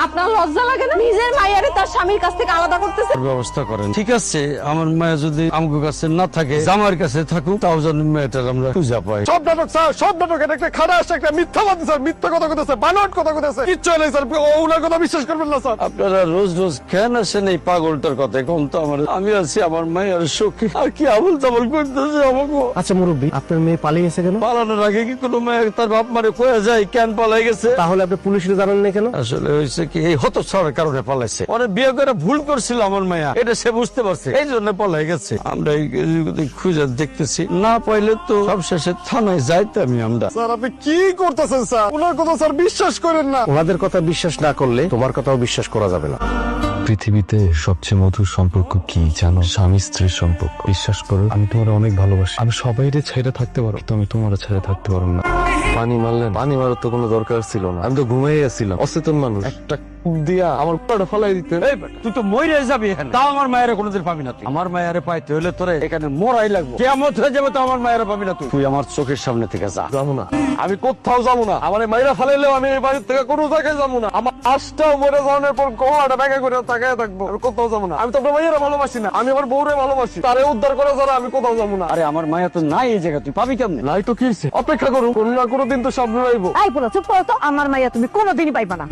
আপনার লজ্জা লাগে না? নিজের মায়েরে তার স্বামীর কাছ থেকে আলাদা করতেছে। ব্যবস্থা করেন। ঠিক আছে, আমার মায়া যদি আমার কাছে না থাকে, জামার কাছে থাকুক, তাও যেন মেয়েটার আমরা খুঁজে পাই। সব নাটক স্যার, সব নাটক। এটা একটা খারাপ, একটা মিথ্যাবাদী স্যার, মিথ্যা কথা কইতেছে, বানোয়াট কথা কইতেছে। কিচ্ছু নেই স্যার, ওনার কথা বিশ্বাস করবেন না স্যার। আপনারা রোজ রোজ কেন আসেন এই পাগলটার কথা? কোন তো আমার, আমি আছি আমার মায়ের সুখী, আর কি আবল তাবল করতেছে আমাকে। আচ্ছা মুরব্বী, আপনার মেয়ে পালিয়ে গেছে কেন? পালানোর আগে কি কোনো মেয়ে তার বাপ মারে কয়ে যায় কেন পালাই গেছে? তাহলে আপনি পুলিশকে জানান না কেন? আসলে হয়েছে কি, এই হতচ্ছাড়ার কারণে পালাইছে। অনেক বিয়ে করে ভুল করছিল আমার মায়া, এটা সে বুঝতে পারছে, এই জন্য পালাই গেছে। আমরা খুঁজে দেখতেছি, না পাইলে তো সব শেষে থানায় যাইতামই আমরা। স্যার আপনি কি করতেছেন স্যার? ওনার কথা স্যার বিশ্বাস করেন না। ওনাদের কথা বিশ্বাস না করলে তোমার কথাও বিশ্বাস করা যাবে না। পৃথিবীতে সবচেয়ে মধুর সম্পর্ক কি জানো? স্বামী স্ত্রীর সম্পর্ক। বিশ্বাস করো, আমি তোমার অনেক ভালোবাসি। আমি সবাইরে ছেড়ে থাকতে পারো, তো আমি তোমার ছেড়ে থাকতে পারো না। পানি মারলেন, পানি মারার তো কোনো দরকার ছিল না। আমি তো ঘুমাই আসছিলাম। অচেতন মানুষ একটা কূপ দিয়া আমার পুরাটা ফালাই দিতেন। এই বেটা, তুই তো মইরে যাবি এখানে, তাও আমার মায়ের কোনোদিন পাবি না তুই। আমার মায়ের পাইতে হলে তোরে এখানে মরাই লাগবে। কিয়ামত হয়ে যাবে তো আমার মায়ের পাবি না তুই। তুই আমার চোখের সামনে থেকে যা। যাবো না, আমি কোথাও যাবো না। আমার মাইরা ফালাইলেও আমি এই বাড়ির থেকে কোনো জায়গায় যাবো না। আমার আশটাও মরে যাওয়ার পর গলাটা ব্যাগে করে তাকায় থাকবো। আমি কোথাও যাবো না। আমি তো আপনার মাইয়ারা ভালোবাসি না, আমি আমার বউরে ভালোবাসি। তারে উদ্ধার করে যারা আমি কোথাও যাবো না। আরে আমার মায়া তো নাই এই জায়গা, তুই পাবি কেমনে? নাই তো কি হইছে? অপেক্ষা করুন, কোনো না কোনো দিন তো সব রইবো। আই বলো, চুপ করো তো। আমার মাইয়া তুমি কোনোদিনই পাইবা না।